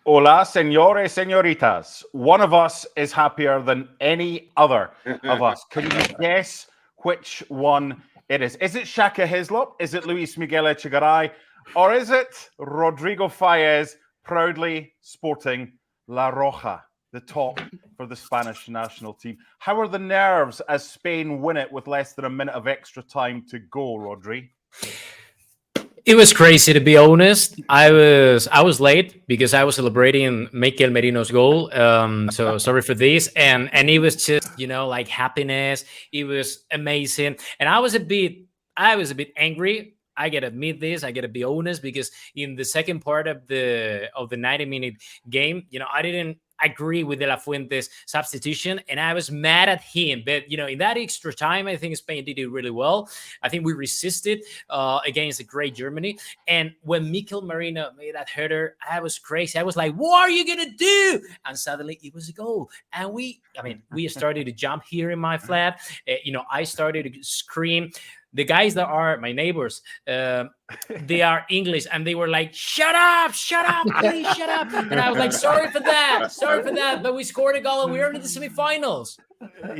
Hola, señores, señoritas. One of us is happier than any other of us. Can you guess which one it is? Is it Shaka Hislop? Is it Luis Miguel Echegaray? Or is it Rodrigo Faez proudly sporting La Roja, the top for the Spanish national team? How are the nerves as Spain win it with less than a minute of extra time to go, Rodri? It was crazy, to be honest. I was late because I was celebrating Mikel Merino's goal. So sorry for this. And it was just like happiness. It was amazing, and I was a bit angry. I gotta admit this. I gotta be honest because in the second part of the 90-minute game, I didn't agree with De La Fuente's substitution, and I was mad at him. But in that extra time, I think Spain did it really well. I think we resisted against a great Germany. And when Mikel Merino made that header, I was crazy. I was like, "What are you gonna do?" And suddenly it was a goal. And we started to jump here in my flat. I started to scream. The guys that are my neighbors, they are English, and they were like, shut up, please shut up. And I was like, sorry for that. But we scored a goal and we're in the semifinals.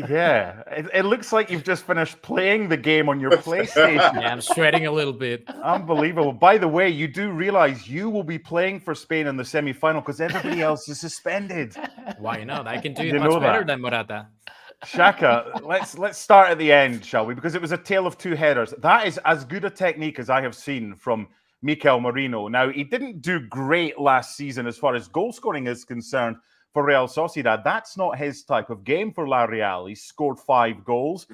Yeah, it looks like you've just finished playing the game on your PlayStation. Yeah, I'm sweating a little bit. Unbelievable. By the way, you do realize you will be playing for Spain in the semi-final because everybody else is suspended. Why not? I can do it much better than Morata. Shaka, let's start at the end, shall we? Because it was a tale of two headers. That is as good a technique as I have seen from Mikel Merino. Now, he didn't do great last season as far as goal scoring is concerned for Real Sociedad. That's not his type of game for La Real. He scored 5 goals,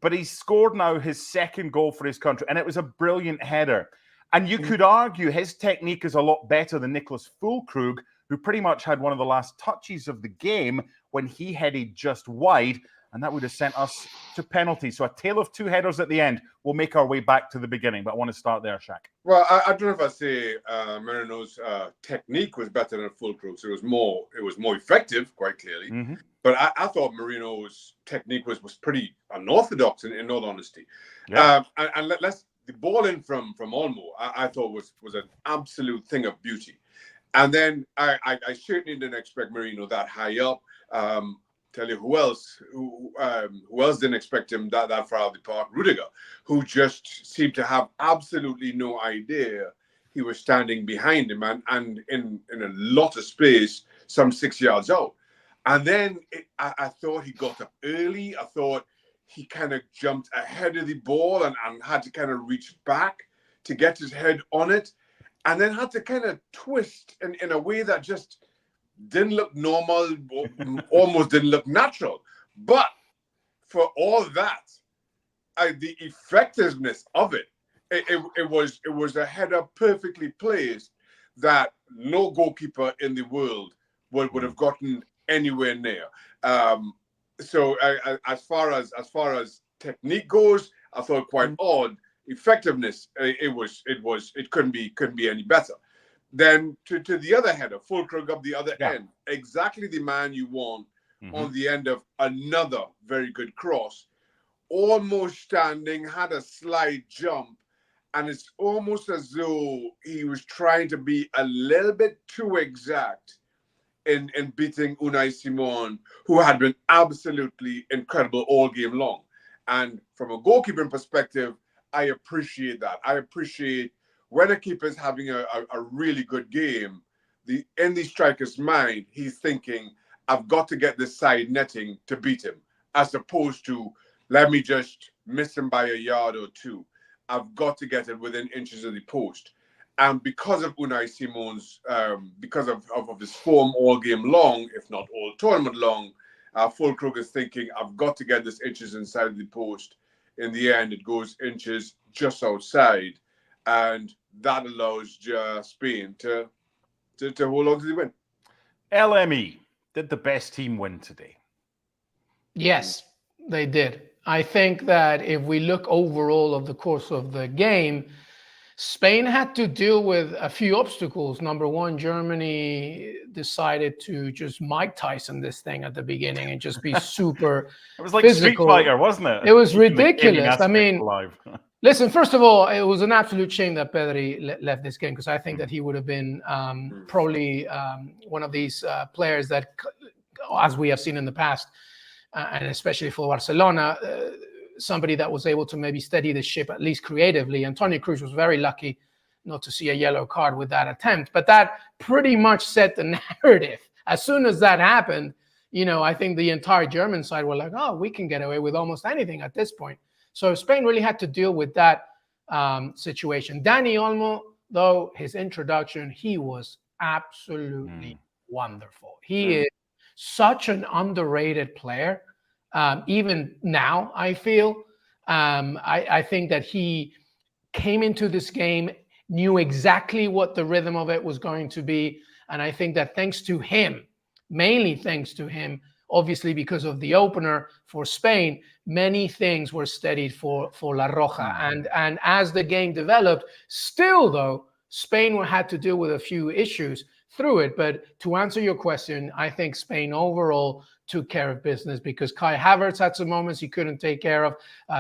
but he's scored now his second goal for his country, and it was a brilliant header. And you could argue his technique is a lot better than Niklas Füllkrug, who pretty much had one of the last touches of the game when he headed just wide, and that would have sent us to penalties. So a tale of two headers at the end. We'll make our way back to the beginning, but I want to start there, Shaq. Well, I don't know if I say Merino's technique was better than Füllkrug's. It was more effective, quite clearly. Mm-hmm. But I thought Merino's technique was pretty unorthodox, in all honesty. Yeah. And the ball in from Olmo, I thought was an absolute thing of beauty. And then I certainly didn't expect Merino that high up. Tell you who else didn't expect him that far out of the park? Rodrigo, who just seemed to have absolutely no idea he was standing behind him and in a lot of space, some 6 yards out. And then I thought he got up early. I thought he kind of jumped ahead of the ball and had to kind of reach back to get his head on it. And then had to kind of twist in a way that just didn't look normal, almost didn't look natural. But for all that, the effectiveness of it was a header perfectly placed that no goalkeeper in the world would have gotten anywhere near. So as far as technique goes, I thought quite odd. Effectiveness, it couldn't be any better. Then to the other header, Füllkrug up the other end, exactly the man you want on the end of another very good cross, almost standing, had a slight jump, and it's almost as though he was trying to be a little bit too exact in beating Unai Simon, who had been absolutely incredible all game long. And from a goalkeeping perspective, I appreciate that. I appreciate when a keeper is having a really good game, in the striker's mind, he's thinking, I've got to get this side netting to beat him, as opposed to, let me just miss him by a yard or two. I've got to get it within inches of the post. And because of Unai Simon's, because of his form all game long, if not all tournament long, Füllkrug is thinking, I've got to get this inches inside of the post. In the end, it goes inches just outside, and that allows Spain to hold on to the win. LME, did the best team win today? Yes, they did. I think that if we look overall of the course of the game, Spain had to deal with a few obstacles. Number one, Germany decided to just Mike Tyson this thing at the beginning and just be super It was like physical. Street Fighter, wasn't it? It was ridiculous. I mean, Listen, first of all, it was an absolute shame that Pedri left this game, because I think that he would have been probably one of these players that, as we have seen in the past, and especially for Barcelona, somebody that was able to maybe steady the ship, at least creatively. And Toni Kroos was very lucky not to see a yellow card with that attempt. But that pretty much set the narrative. As soon as that happened, I think the entire German side were like, oh, we can get away with almost anything at this point. So Spain really had to deal with that situation. Dani Olmo, though, his introduction, he was absolutely wonderful. He is such an underrated player. Even now, I feel. I think that he came into this game, knew exactly what the rhythm of it was going to be. And I think that thanks to him, mainly thanks to him, obviously because of the opener for Spain, many things were steadied for La Roja. And as the game developed, still though, Spain had to deal with a few issues through it. But to answer your question, I think Spain overall took care of business, because Kai Havertz had some moments he couldn't take care of.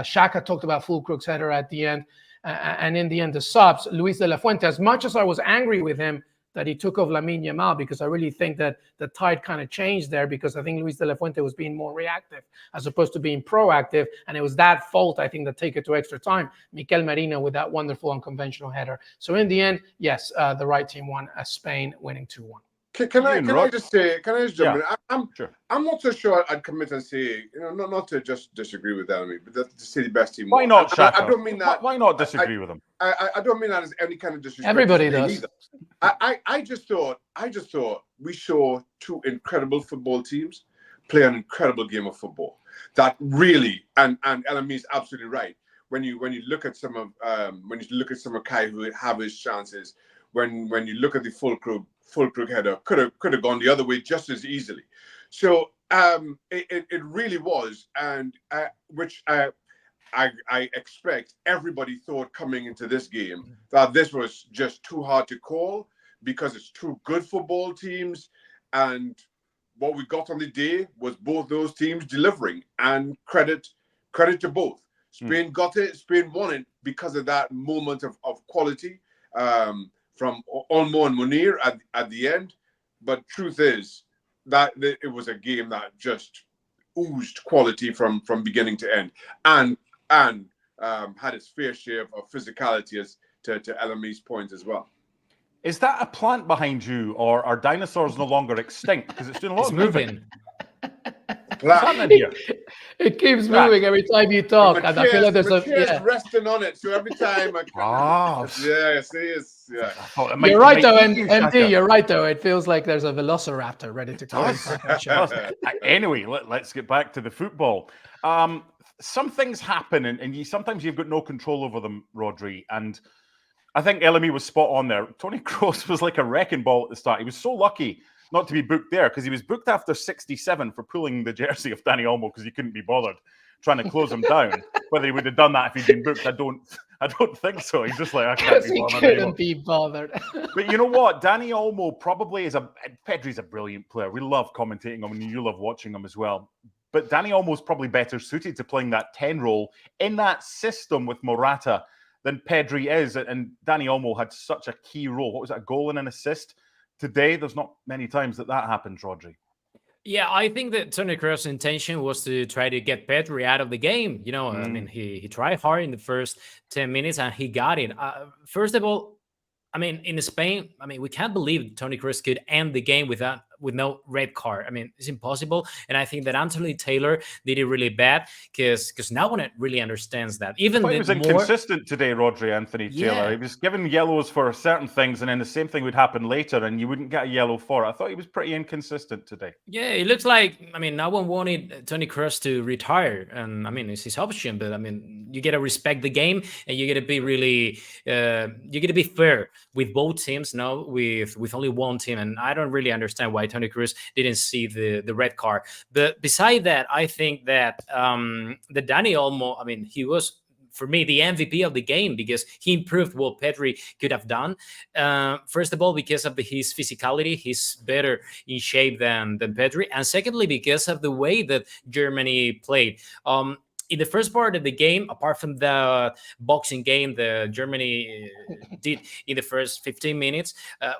Shaka talked about Fulcrook's header at the end. And in the end, the subs, Luis de la Fuente, as much as I was angry with him that he took off Lamine Yamal, because I really think that the tide kind of changed there, because I think Luis de la Fuente was being more reactive as opposed to being proactive. And it was that fault, I think, that take it to extra time. Mikel Merino with that wonderful unconventional header. So in the end, yes, the right team won, Spain winning 2-1. Can I just jump in? I'm not so sure I'd commit and say, not to just disagree with Dani, but to say the best team. Why not, Shaka? I don't mean that. Why not disagree with him? I don't mean that as any kind of disrespect. Everybody does. I just thought we saw two incredible football teams play an incredible game of football. That really, and LME is absolutely right. When you look at some of Kai Havertz's chances, when you look at the Fulcrook header, could have gone the other way just as easily. So it really was, and which I expect everybody thought coming into this game that this was just too hard to call, because it's two good football teams, and what we got on the day was both those teams delivering, and credit to both. Spain got it, Spain won it because of that moment of quality from Olmo and Munir at the end. But truth is that it was a game that just oozed quality from beginning to end, and had its fair share of physicality, as to LME's point as well. Is that a plant behind you, or are dinosaurs no longer extinct? Because it's doing a lot of moving. It keeps moving every time you talk, and I feel like there's resting on it. So every time, You're right though, MD. You're right though. It feels like there's a velociraptor ready to come. Anyway, let's get back to the football. Some things happen, and sometimes you've got no control over them, Rodri. And I think LME was spot on there. Toni Kroos was like a wrecking ball at the start. He was so lucky not to be booked there, because he was booked after 67 for pulling the jersey of Dani Olmo, because he couldn't be bothered trying to close him down. Whether he would have done that if he'd been booked, I don't think so. He's just like, I can't be bothered. He couldn't be bothered. But you know what? Dani Olmo probably Pedri's a brilliant player. We love commentating him, and you love watching him as well. But Dani Olmo's probably better suited to playing that 10 role in that system with Morata than Pedri is. And Dani Olmo had such a key role. What was it, a goal and an assist? Today, there's not many times that happens, Rodri. Yeah, I think that Toni Kroos' intention was to try to get Pedri out of the game. I mean, he tried hard in the first 10 minutes and he got it. First of all, I mean, in Spain, we can't believe Toni Kroos could end the game with no red card. I mean, it's impossible. And I think that Anthony Taylor did it really bad, because no one really understands that. Even he was inconsistent today, Rodri, Anthony Taylor. He was given yellows for certain things, and then the same thing would happen later, and you wouldn't get a yellow for it. I thought he was pretty inconsistent today. Yeah, it looks like, no one wanted Toni Kroos to retire. And, it's his option. But, you got to respect the game, and you got to be really, you got to be fair with both teams, with only one team. And I don't really understand why Toni Kroos didn't see the red card. But beside that, I think that the Dani Olmo, he was, for me, the MVP of the game, because he improved what Pedri could have done. First of all, because of his physicality, he's better in shape than Pedri. And secondly, because of the way that Germany played. in the first part of the game, apart from the boxing game that Germany did in the first 15 minutes,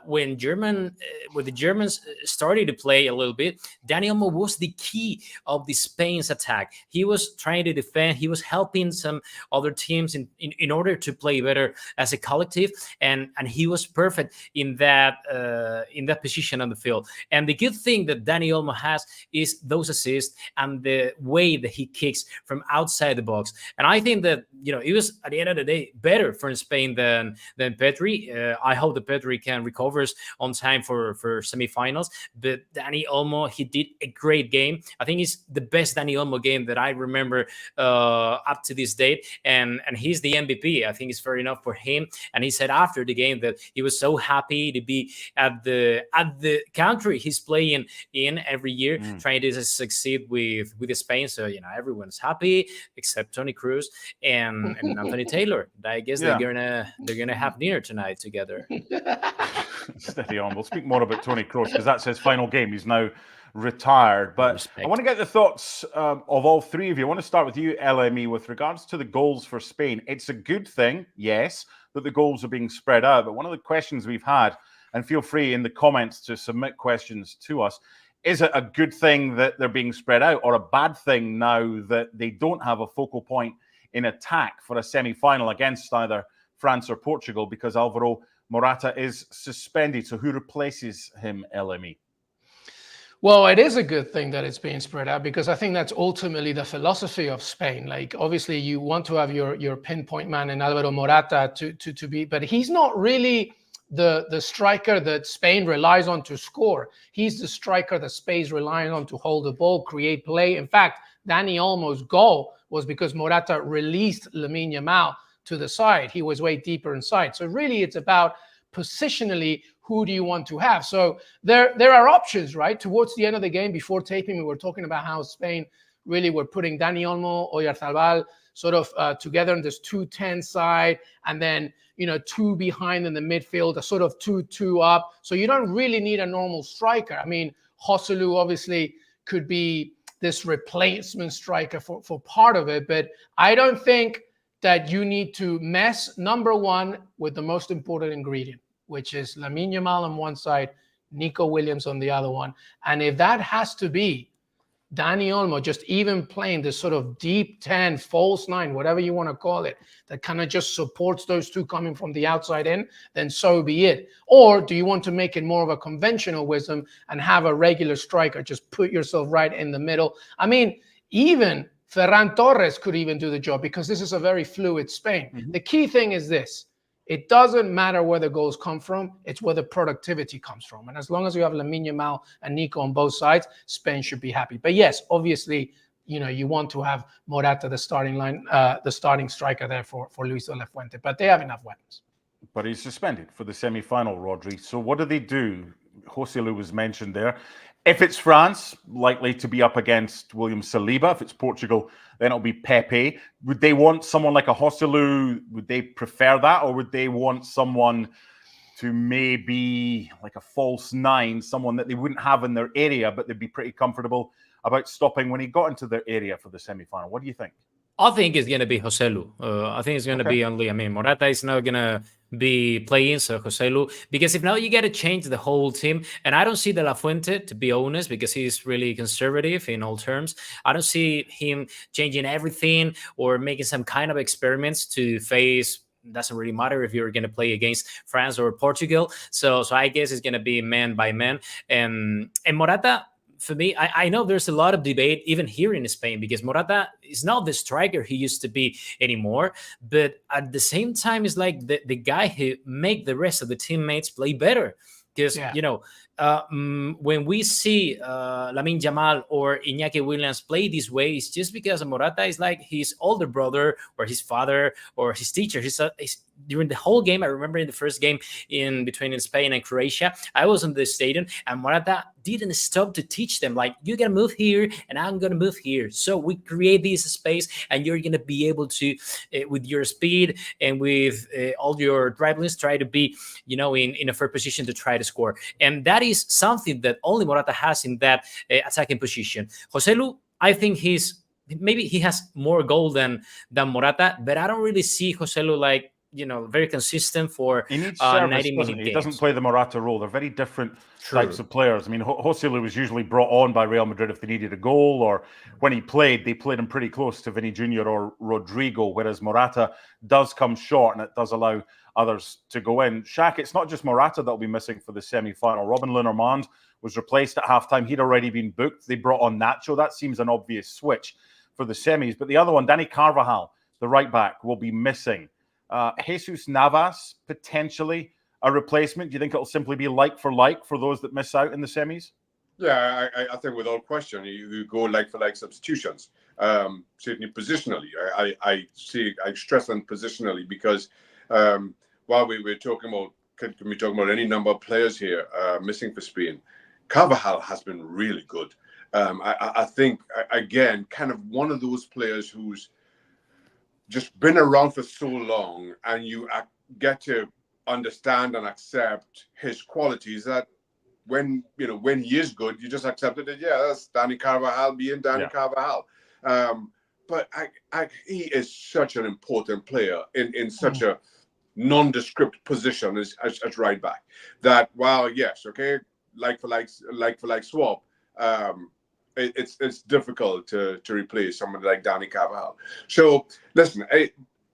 when the Germans started to play a little bit, Dani Olmo was the key of the Spain's attack. He was trying to defend. He was helping some other teams in order to play better as a collective, and he was perfect in that position on the field. And the good thing that Dani Olmo has is those assists and the way that he kicks from outside the box. And I think that, it was at the end of the day better for Spain than Pedri. I hope that Pedri can recover on time for semifinals. But Dani Olmo, he did a great game. I think it's the best Dani Olmo game that I remember up to this date. And he's the MVP. I think it's fair enough for him. And he said after the game that he was so happy to be at the country he's playing in every year, trying to succeed with Spain. So everyone's happy except Toni Kroos and Anthony Taylor. I guess they're gonna have dinner tonight together. Steady on. We'll speak more about Toni Kroos because that's his final game. He's now retired. But I want to get the thoughts of all three of you. I want to start with you, LME, with regards to the goals for Spain. It's a good thing, yes, that the goals are being spread out. But one of the questions we've had, and feel free in the comments to submit questions to us, is it a good thing that they're being spread out or a bad thing now that they don't have a focal point in attack for a semi-final against either France or Portugal because Alvaro Morata is suspended? So who replaces him, LME? Well, it is a good thing that it's being spread out because I think that's ultimately the philosophy of Spain. Like, obviously, you want to have your pinpoint man in Alvaro Morata to be, but he's not really the striker that Spain relies on to score. He's the striker that Spain's relying on to hold the ball, create play. In fact, Dani Olmo's goal was because Morata released Lamine Yamal to the side. He was way deeper inside. So really, it's about positionally, who do you want to have? So there are options, right? Towards the end of the game, before taping, we were talking about how Spain really were putting Dani Olmo, Oyarzabal sort of together in this 2-10 side, and then, two behind in the midfield, a sort of 2-2 up. So you don't really need a normal striker. I mean, Joselu obviously could be this replacement striker for part of it, but I don't think that you need to mess, number one, with the most important ingredient, which is Lamine Yamal on one side, Nico Williams on the other one. And if that has to be Dani Olmo just even playing this sort of deep 10, false 9, whatever you want to call it, that kind of just supports those two coming from the outside in, then so be it. Or do you want to make it more of a conventional wisdom and have a regular striker, just put yourself right in the middle? I mean, even Ferran Torres could even do the job because this is a very fluid Spain. Mm-hmm. The key thing is this. It doesn't matter where the goals come from. It's where the productivity comes from. And as long as you have Lamine Yamal and Nico on both sides, Spain should be happy. But yes, obviously, you want to have Morata, the starting line, the starting striker there for Luis de la Fuente. But they have enough weapons. But he's suspended for the semi-final, Rodri. So what do they do? Joselu was mentioned there. If it's France, likely to be up against William Saliba. If it's Portugal, then it'll be Pepe. Would they want someone like a Joselu? Would they prefer that? Or would they want someone to maybe like a false 9, someone that they wouldn't have in their area, but they'd be pretty comfortable about stopping when he got into their area for the semi-final? What do you think? I think it's going to be Joselu. I think it's going to be only, Morata is not going to be playing, so Joselu, because if not, you got to change the whole team. And I don't see De La Fuente, to be honest, because he's really conservative in all terms. I don't see him changing everything or making some kind of experiments to face. Doesn't really matter if you're going to play against France or Portugal. So I guess it's going to be man by man. And Morata, for me, I know there's a lot of debate even here in Spain because Morata is not the striker he used to be anymore. But at the same time, it's like the guy who make the rest of the teammates play better. Because, when we see Lamine Yamal or Iñaki Williams play this way, it's just because Morata is like his older brother or his father or his teacher. He's during the whole game, I remember in the first game between Spain and Croatia, I was in the stadium and Morata didn't stop to teach them, like, you're going to move here and I'm going to move here. So we create this space and you're going to be able to, with your speed and with all your dribblings, try to be, in a fair position to try to score. And that is something that only Morata has in that attacking position. Joselu, I think he's maybe he has more goal than Morata, but I don't really see Joselu like, very consistent for he needs service, 90-minute doesn't he? He doesn't games. play the Morata role. They're very different True. types of players. I mean, Joselu was usually brought on by Real Madrid if they needed a goal, or when he played, they played him pretty close to Vinny Jr. or Rodrigo, whereas Morata does come short and it does allow others to go in. Shaq, it's not just Morata that'll be missing for the semi-final. Robin Lenormand was replaced at halftime. He'd already been booked. They brought on Nacho. That seems an obvious switch for the semis. But the other one, Dani Carvajal, the right back, will be missing. Jesus Navas, potentially a replacement. Do you think it'll simply be like for those that miss out in the semis? Yeah, I think without question, you go like for like substitutions. Certainly positionally, I stress on positionally because while we're talking about, can we talk about any number of players here missing for Spain? Carvajal has been really good. I think again, kind of one of those players who's just been around for so long, and you get to understand and accept his qualities that when he is good, you just accepted it. Yeah, that's Dani Carvajal being Dani Carvajal. But he is such an important player in such a nondescript position as right back. That while yes, okay, like for like swap. It's difficult to replace someone like Dani Carvajal. So listen,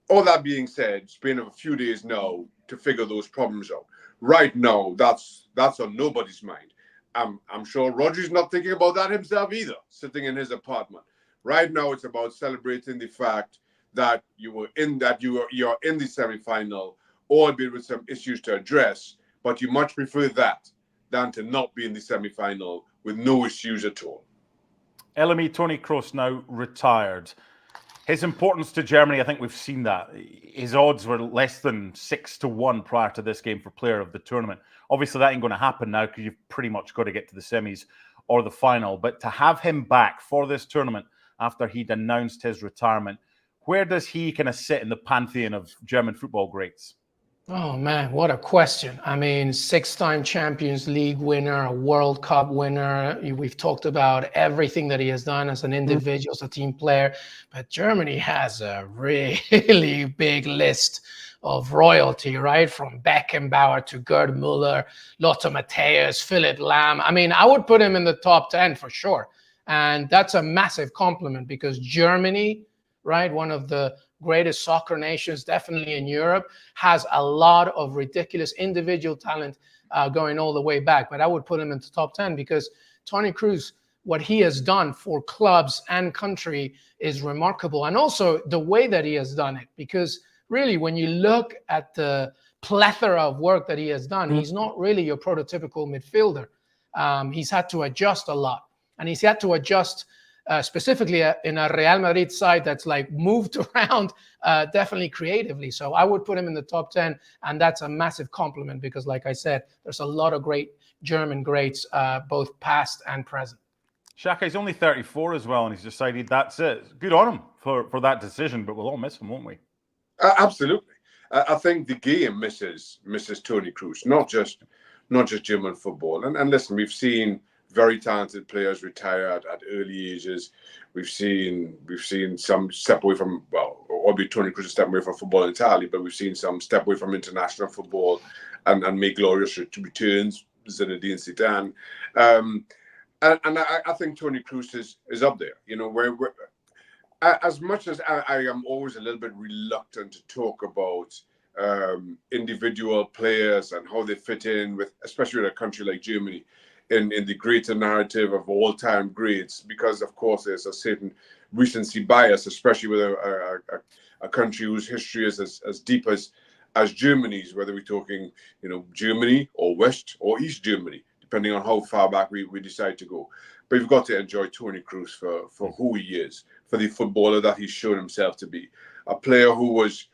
all that being said, Spain have a few days now to figure those problems out. Right now, that's on nobody's mind. I'm sure Rodri's not thinking about that himself either, sitting in his apartment. Right now, it's about celebrating the fact that you're in the semi-final, albeit with some issues to address. But you much prefer that than to not be in the semi-final with no issues at all. LME Toni Kroos now retired. His importance to Germany, I think we've seen that. His odds were less than 6-1 prior to this game for player of the tournament. Obviously, that ain't going to happen now because you've pretty much got to get to the semis or the final. But to have him back for this tournament after he'd announced his retirement, where does he kind of sit in the pantheon of German football greats? Oh, man, what a question. I mean, 6-time Champions League winner, a World Cup winner. We've talked about everything that he has done as an individual, as a team player. But Germany has a really big list of royalty, right? From Beckenbauer to Gerd Müller, Lothar Matthäus, Philipp Lahm. I mean, I would put him in the top 10 for sure. And that's a massive compliment because Germany, right, one of the greatest soccer nations, definitely in Europe, has a lot of ridiculous individual talent going all the way back. But I would put him into top 10 because Toni Kroos, what he has done for clubs and country is remarkable. And also the way that he has done it, because really when you look at the plethora of work that he has done, he's not really your prototypical midfielder. He's had to adjust a lot. And he's had to adjust specifically in a Real Madrid side that's like moved around definitely creatively. So I would put him in the top 10, and that's a massive compliment because, like I said, there's a lot of great German greats, both past and present. Shaka, he's only 34 as well, and he's decided that's it. Good on him for that decision, but we'll all miss him, won't we? Absolutely. I think the game misses Toni Kroos, not just German football. And listen, we've seen very talented players retire at early ages. We've seen some step away from, well, albeit Toni Kroos step away from football entirely, but we've seen some step away from international football and make glorious returns. Zinedine Zidane, and I think Toni Kroos is up there. You know, where as much as I am always a little bit reluctant to talk about individual players and how they fit in with, especially with a country like Germany, in the greater narrative of all-time greats, because of course there's a certain recency bias, especially with a country whose history is as deep as Germany's, whether we're talking, you know, Germany or West or East Germany, depending on how far back we decide to go. But you've got to enjoy Toni Kroos for who he is, for the footballer that he's shown himself to be, a player who was,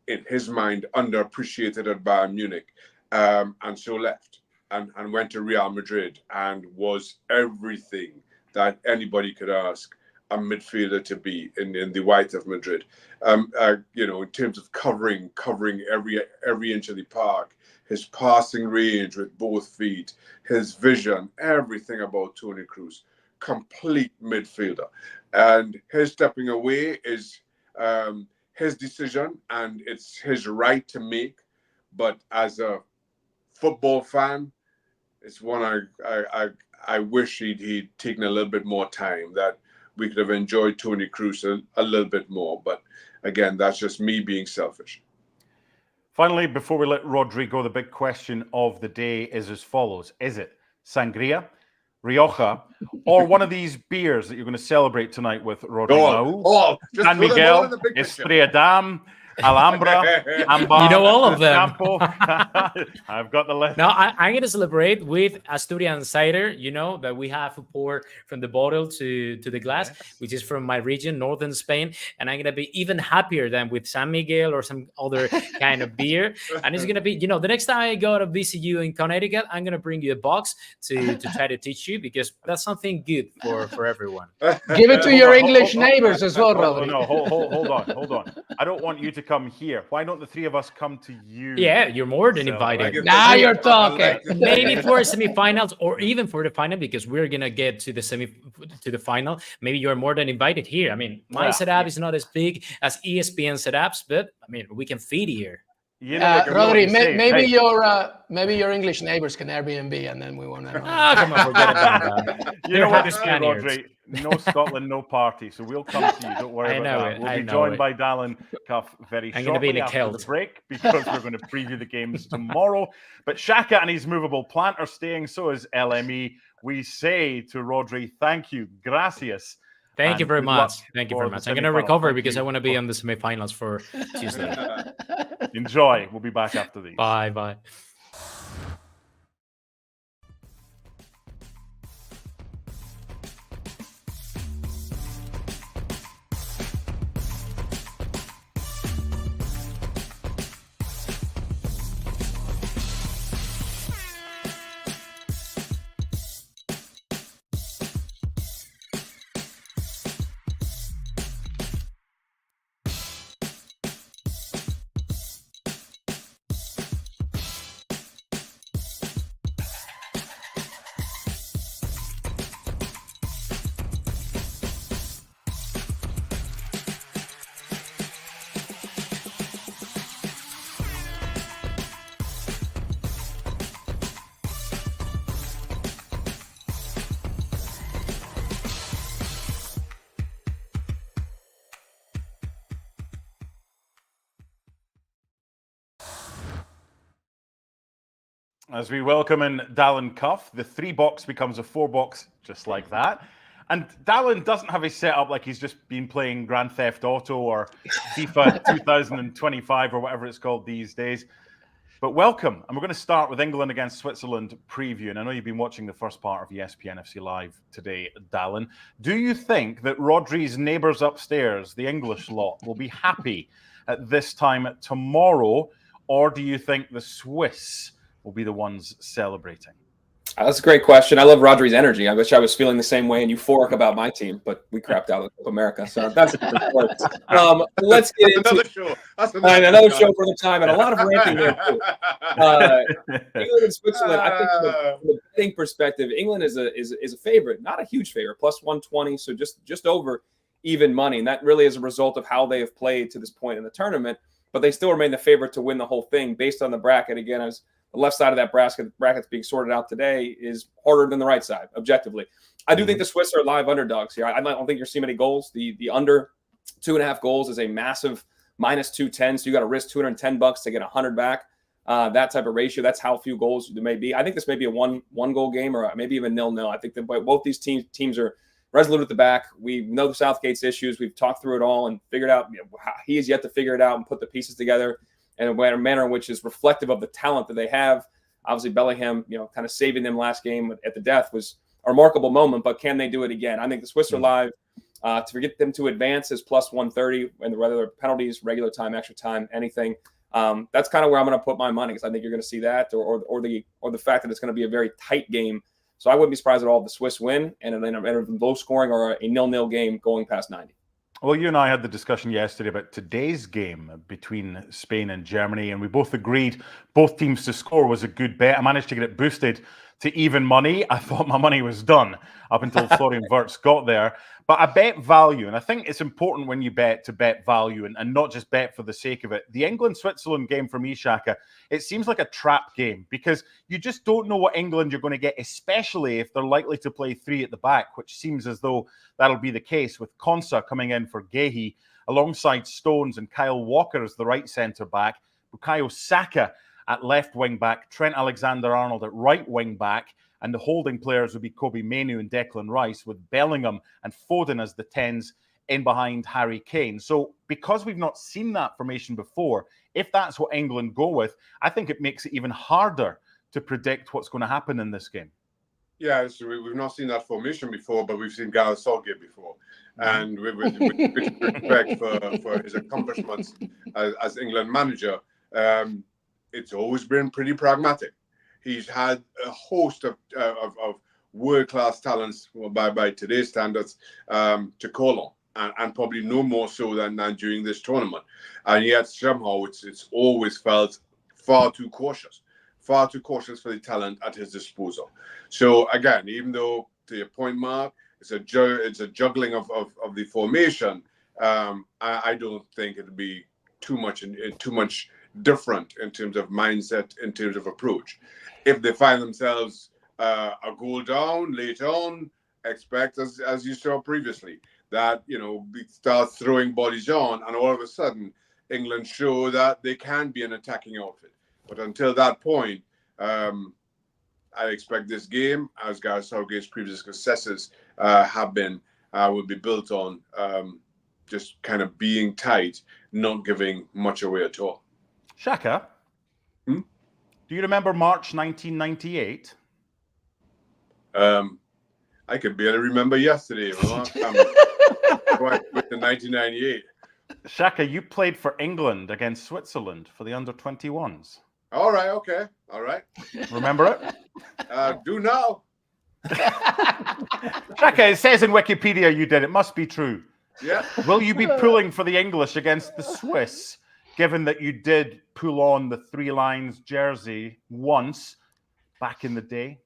in his mind, underappreciated at Bayern Munich, and so left. And went to Real Madrid and was everything that anybody could ask a midfielder to be in the white of Madrid. You know, in terms of covering every inch of the park, his passing range with both feet, his vision, everything about Toni Kroos, complete midfielder. and his stepping away is his decision, and it's his right to make. But as a football fan, it's one I wish he'd taken a little bit more time, that we could have enjoyed Toni Kroos a little bit more. But again, that's just me being selfish. Finally, before we let Rodrigo, the big question of the day is as follows. Is it sangria, Rioja, or one of these beers that you're going to celebrate tonight with Rodrigo? San Miguel, Estrella Damm, Alhambra, Ambar, you know all of them. I've got the list. Now I'm going to celebrate with Asturian cider, that we have poured from the bottle to the glass, which is from my region, northern Spain. And I'm going to be even happier than with San Miguel or some other kind of beer. And it's going to be, the next time I go to visit you in Connecticut, I'm going to bring you a box to try to teach you, because that's something good for everyone. Give it to your English neighbors as well, Rodrigo. No, hold on. I don't want you to come here. Why don't the three of us come to you? Yeah, you're more than invited. Now you're talking. Maybe for semifinals or even for the final, because we're gonna get to the final. Maybe you're more than invited here. I mean, my setup is not as big as ESPN setups, but I mean, we can feed here. Rodri, maybe your English neighbors can Airbnb, and then we want to. Come on, forget about that. You know what, Rodri? No Scotland, no party. So we'll come to you. Don't worry about that. We'll be joined by Dalen Cuff very shortly after the break, because we're going to preview the games tomorrow. But Shaka and his movable plant are staying. So is LME. We say to Rodri, thank you, gracias. Thank you very much. Thank you very much. I'm going to recover because I want to be on the semifinals for Tuesday. Enjoy. We'll be back after these. Bye. As we welcome in Dalen Cuff, the 3-box becomes a 4-box, just like that. And Dalen doesn't have his setup like he's just been playing Grand Theft Auto or FIFA 2025 or whatever it's called these days. But welcome. And we're going to start with England against Switzerland preview. And I know you've been watching the first part of ESPN FC Live today, Dalen. Do you think that Rodri's neighbours upstairs, the English lot, will be happy at this time tomorrow? Or do you think the Swiss will be the ones celebrating? That's a great question. I love Rodri's energy. I wish I was feeling the same way and euphoric about my team, but we crapped out with America. So that's a different story. Let's get into another show. Another show for the time, and a lot of ranking there too. England and Switzerland. I think from a betting perspective, England is a favorite, not a huge favorite, plus 120, so just over even money, and that really is a result of how they have played to this point in the tournament. But they still remain the favorite to win the whole thing based on the bracket. Again, as the left side of that bracket's being sorted out today is harder than the right side, objectively. I do think the Swiss are live underdogs here. I don't think you'll see many goals. The under 2.5 goals is a massive minus 210, so you got to risk $210 to get 100 back. That type of ratio, that's how few goals there may be. I think this may be a one goal game or maybe even 0-0. I think that both these teams are resolute at the back. We know the Southgate's issues. We've talked through it all and figured out how he has yet to figure it out and put the pieces together in a manner in which is reflective of the talent that they have. Obviously, Bellingham, kind of saving them last game at the death was a remarkable moment, but can they do it again? I think the Swiss are live. To get them to advance is plus 130, and whether penalties, regular time, extra time, anything. That's kind of where I'm going to put my money, because I think you're going to see that, or the fact that it's going to be a very tight game. So I wouldn't be surprised at all if the Swiss win, and then a low scoring or a 0-0 game going past 90. Well, you and I had the discussion yesterday about today's game between Spain and Germany, and we both agreed both teams to score was a good bet. I managed to get it boosted to even money. I thought my money was done up until Florian Wirtz got there. But I bet value, and I think it's important when you bet to bet value and not just bet for the sake of it. The England-Switzerland game for me, Shaka, it seems like a trap game because you just don't know what England you're going to get, especially if they're likely to play three at the back, which seems as though that'll be the case with Konsa coming in for Gehi alongside Stones and Kyle Walker as the right centre-back, Bukayo Saka at left wing-back, Trent Alexander-Arnold at right wing-back, and the holding players would be Kobe Mainoo and Declan Rice, with Bellingham and Foden as the 10s in behind Harry Kane. So because we've not seen that formation before, if that's what England go with, I think it makes it even harder to predict what's going to happen in this game. Yeah, so we've not seen that formation before, but we've seen Gareth Southgate before. And with respect for his accomplishments as England manager, it's always been pretty pragmatic. He's had a host of world-class talents by today's standards to call on, and probably no more so than during this tournament. And yet somehow it's always felt far too cautious for the talent at his disposal. So again, even though, to your point, Mark, it's a juggling of the formation, I don't think it'll be too much different in terms of mindset, in terms of approach. If they find themselves a goal down later on, expect, as you saw previously, that we start throwing bodies on, and all of a sudden England show that they can be an attacking outfit. But until that point, I expect this game, as Gareth Southgate's previous successes have been, will be built on just kind of being tight, not giving much away at all. Shaka, do you remember March 1998? I could barely remember yesterday. With the 1998. Shaka, you played for England against Switzerland for the under-21s. All right, okay. All right. Remember it? Do now. Shaka, it says in Wikipedia you did. It must be true. Yeah. Will you be pulling for the English against the Swiss, given that you did pull on the Three Lions jersey once back in the day?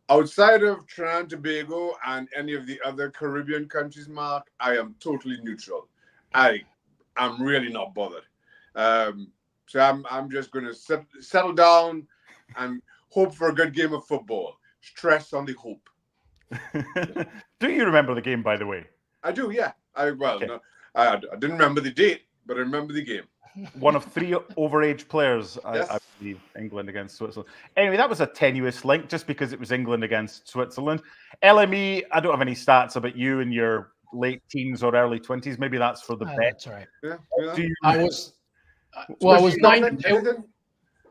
Outside of Trinidad and Tobago and any of the other Caribbean countries, Mark, I am totally neutral. I'm really not bothered. So I'm just going to settle down and hope for a good game of football. Stress on the hope. Do you remember the game, by the way? I do, yeah. Okay. No, I didn't remember the date, but I remember the game. One of three overage players, yes. I believe, England against Switzerland. Anyway, that was a tenuous link just because it was England against Switzerland. LME, I don't have any stats about you in your late teens or early 20s. Maybe that's for the bet. That's right. Yeah. I was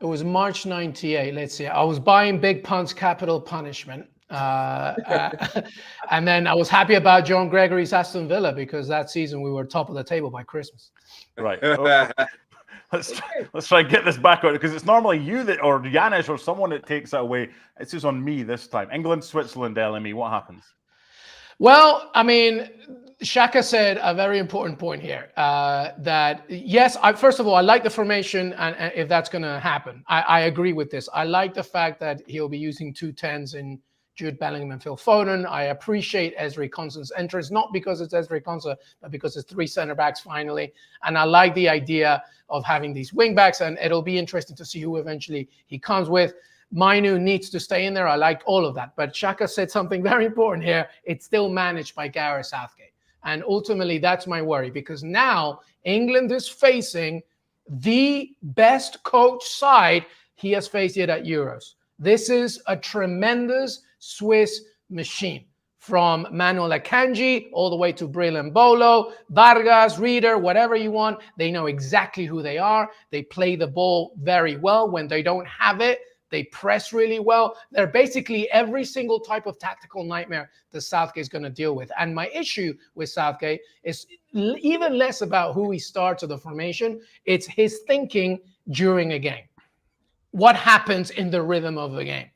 it was March 98. Let's see. I was buying Big Punt's Capital Punishment. And then I was happy about John Gregory's Aston Villa because that season we were top of the table by Christmas. Right. Okay. Let's try and get this back out because it's normally you that, or Yanis or someone that takes it away. It's just on me this time. England, Switzerland, LME. What happens? Well, I mean, Shaka said a very important point here. That yes, first of all, I like the formation, and if that's going to happen, I agree with this. I like the fact that he'll be using 2 10s in Jude Bellingham and Phil Foden. I appreciate Ezri Konsa's entrance, not because it's Ezri Konsa, but because it's 3 center backs finally. And I like the idea of having these wing backs, and it'll be interesting to see who eventually he comes with. Mainoo needs to stay in there. I like all of that. But Shaka said something very important here. It's still managed by Gareth Southgate. And ultimately, that's my worry, because now England is facing the best coach side he has faced yet at Euros. This is a tremendous Swiss machine, from Manuel Akanji all the way to Bril Mbolo, Vargas, Reader, whatever you want. They know exactly who they are. They play the ball very well. When they don't have it, they press really well. They're basically every single type of tactical nightmare that Southgate is going to deal with. And my issue with Southgate is even less about who he starts or the formation. It's his thinking during a game. What happens in the rhythm of the game?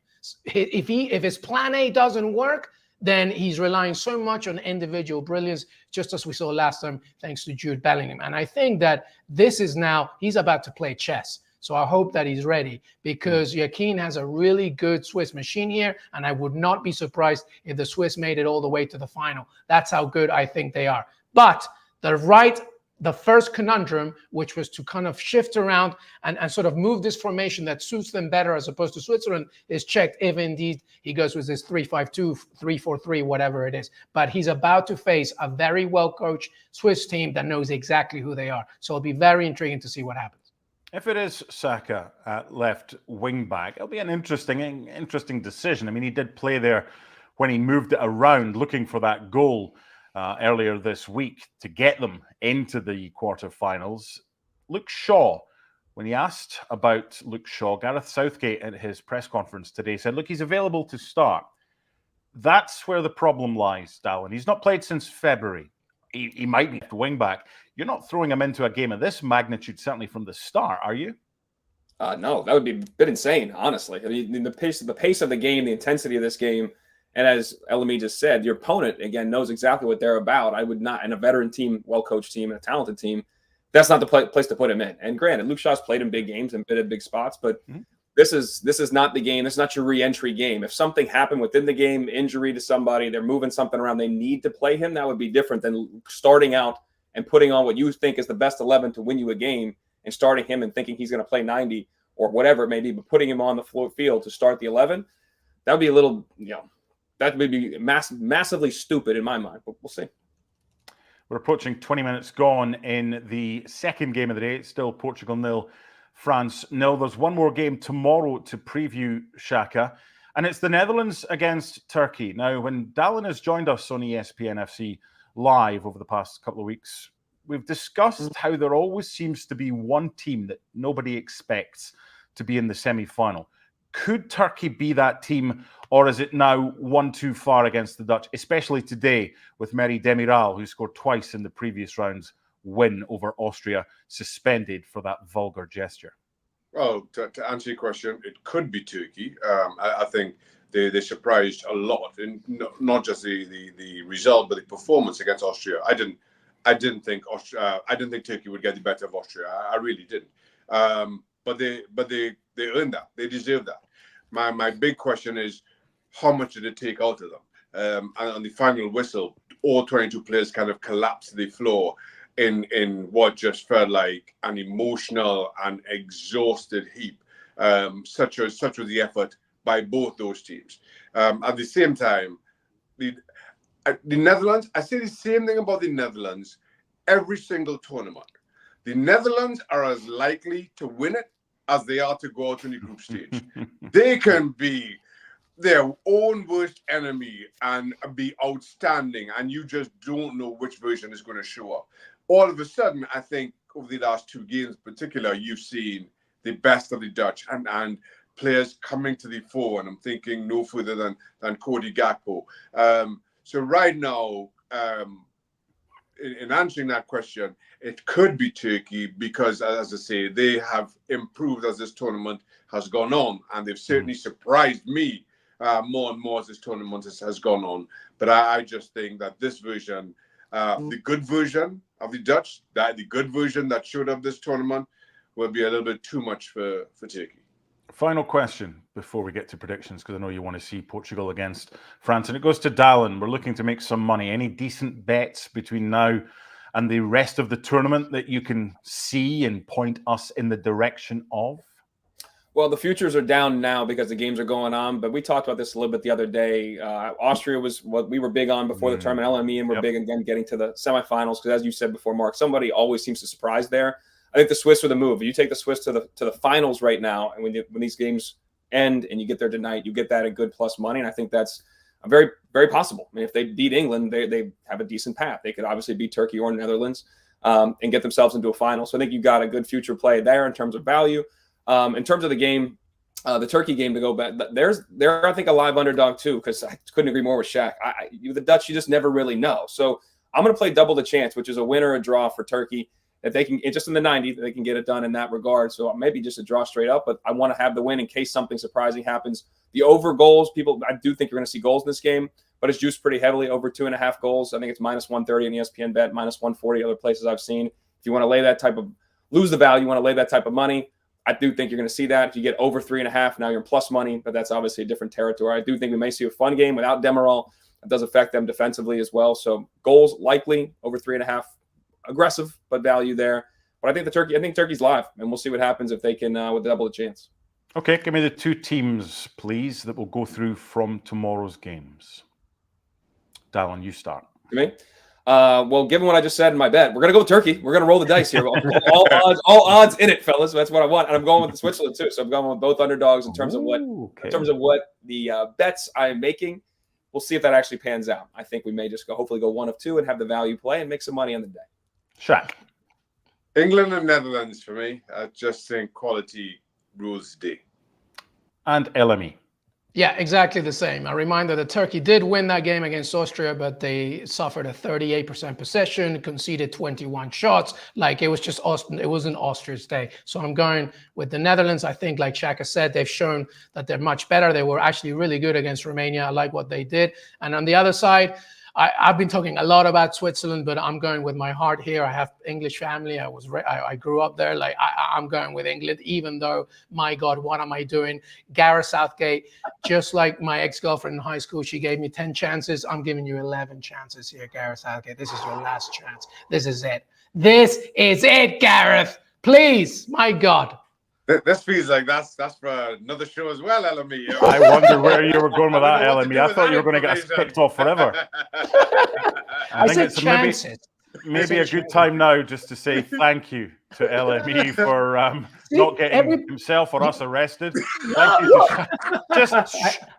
If his plan A doesn't work, then he's relying so much on individual brilliance, just as we saw last time, thanks to Jude Bellingham. And I think that this is now, he's about to play chess. So I hope that he's ready, because Joaquin has a really good Swiss machine here, and I would not be surprised if the Swiss made it all the way to the final. That's how good I think they are. But the first conundrum, which was to kind of shift around and sort of move this formation that suits them better as opposed to Switzerland, is checked if indeed he goes with this 3-5-2, 3-4-3, whatever it is. But he's about to face a very well-coached Swiss team that knows exactly who they are. So it'll be very intriguing to see what happens. If it is Shaka at left wing back, it'll be an interesting decision. I mean, he did play there when he moved it around, looking for that goal earlier this week to get them into the quarterfinals. Luke Shaw, when he asked about Luke Shaw, Gareth Southgate at his press conference today said, look, he's available to start. That's where the problem lies, Dalen. He's not played since February. He might be the wing back. You're not throwing him into a game of this magnitude, certainly from the start, are you? No, that would be a bit insane, honestly. I mean, the pace of the game, the intensity of this game, and as Elami just said, your opponent, again, knows exactly what they're about. I would not, and a veteran team, well-coached team, and a talented team, that's not the place to put him in. And granted, Luke Shaw's played in big games and been in big spots, but this is not the game. This is not your re-entry game. If something happened within the game, injury to somebody, they're moving something around, they need to play him, that would be different than starting out and putting on what you think is the best 11 to win you a game and starting him and thinking he's going to play 90 or whatever it may be, but putting him on the field to start the 11, that would be a little, that would be massively stupid in my mind, but we'll see. We're approaching 20 minutes gone in the second game of the day. It's still Portugal 0, France 0. There's one more game tomorrow to preview, Shaka, and it's the Netherlands against Turkey. Now, when Dalen has joined us on ESPN FC Live over the past couple of weeks, we've discussed how there always seems to be one team that nobody expects to be in the semi-final. Could Turkey be that team, or is it now one too far against the Dutch, especially today with Merry Demiral, who scored twice in the previous round's win over Austria, suspended for that vulgar gesture? Well, to answer your question, it could be Turkey. I think they surprised a lot, in not just the result, but the performance against Austria. I didn't think Turkey would get the better of Austria. I really didn't. But they earned that. They deserve that. My big question is, how much did it take out of them? And on the final whistle, all 22 players kind of collapsed to the floor in what just felt like an emotional and exhausted heap. Such was the effort by both those teams. At the same time, the Netherlands, I say the same thing about the Netherlands every single tournament. The Netherlands are as likely to win it as they are to go out in the group stage. They can be their own worst enemy and be outstanding, and you just don't know which version is going to show up. All of a sudden, I think over the last two games in particular, you've seen the best of the Dutch and players coming to the fore, and I'm thinking no further than Cody Gakpo. So right now, in answering that question, it could be Turkey because, as I say, they have improved as this tournament has gone on, and they've certainly surprised me more and more as this tournament has gone on. But I just think that this version, the good version of the Dutch, the good version that showed up this tournament, will be a little bit too much for Turkey. Final question before we get to predictions, because I know you want to see Portugal against France. And it goes to Dalen. We're looking to make some money. Any decent bets between now and the rest of the tournament that you can see and point us in the direction of? Well, the futures are down now because the games are going on, but we talked about this a little bit the other day. Austria was what we were big on before the tournament. LME and we're big again getting to the semifinals because, as you said before, Mark, somebody always seems to surprise there. I think the Swiss are the move. If you take the Swiss to the finals right now, and when these games end and you get there tonight, you get that at good plus money, and I think that's very, very possible. I mean, if they beat England, they have a decent path. They could obviously beat Turkey or Netherlands and get themselves into a final. So I think you've got a good future play there in terms of value. In terms of the game, the Turkey game to go back, they're I think a live underdog too, because I couldn't agree more with Shaq. The Dutch, you just never really know. So I'm going to play double the chance, which is a win or a draw for Turkey. If they can, just in the 90, they can get it done in that regard. So maybe just a draw straight up, but I want to have the win in case something surprising happens. The over goals, I do think you're going to see goals in this game, but it's juiced pretty heavily over 2.5 goals. I think it's minus 130 in ESPN bet, minus 140 other places I've seen. If you want to lay that type of, lose the value, you want to lay that type of money, I do think you're going to see that. If you get over 3.5, now you're in plus money, but that's obviously a different territory. I do think we may see a fun game without Demiral. It does affect them defensively as well. So goals likely over 3.5, aggressive, but value there. But I think Turkey's live, and we'll see what happens if they can with double the chance. Okay, give me the 2 teams, please, that will go through from tomorrow's games. Dalen, you start. To me? Well, given what I just said in my bet, we're going to go with Turkey. We're going to roll the dice here. all odds in it, fellas. That's what I want. And I'm going with Switzerland, too. So I'm going with both underdogs in terms of what the bets I'm making. We'll see if that actually pans out. I think we may just hopefully go 1 of 2 and have the value play and make some money on the day. Shaq. England and Netherlands for me. I just think quality rules the day. And LME. Yeah, exactly the same. A reminder that Turkey did win that game against Austria, but they suffered a 38% possession, conceded 21 shots. Like, it was just Austin. It wasn't Austria's day. So I'm going with the Netherlands. I think, like Shaka said, they've shown that they're much better. They were actually really good against Romania. I like what they did. And on the other side, I've been talking a lot about Switzerland, but I'm going with my heart here. I have English family. I grew up there. Like, I'm going with England, even though, my God, what am I doing? Gareth Southgate, just like my ex-girlfriend in high school, she gave me 10 chances. I'm giving you 11 chances here, Gareth Southgate. This is your last chance. This is it. This is it, Gareth. Please, my God. This feels like that's for another show as well, LME. I wonder where you were going with that, LME. I thought you were going to get us kicked off forever. I think it's maybe a good time now just to say thank you to LME for not getting himself or us arrested. Thank you. Just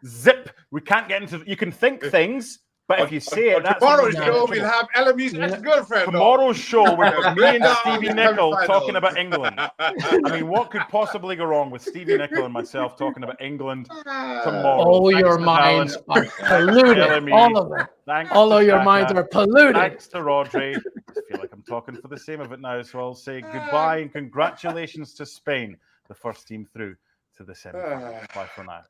zip. We can't get into. You can think things. But if you say it, that's tomorrow's show, we'll have LME's ex-girlfriend. Tomorrow's show, we've got me and Stevie Nicol talking about England. I mean, what could possibly go wrong with Stevie Nicol and myself talking about England tomorrow? All your minds are polluted. All of them. All of your minds are polluted. Thanks to Rodri. I feel like I'm talking for the same of it now, so I'll say goodbye and congratulations to Spain, the first team through to the semi-finals. Bye for now.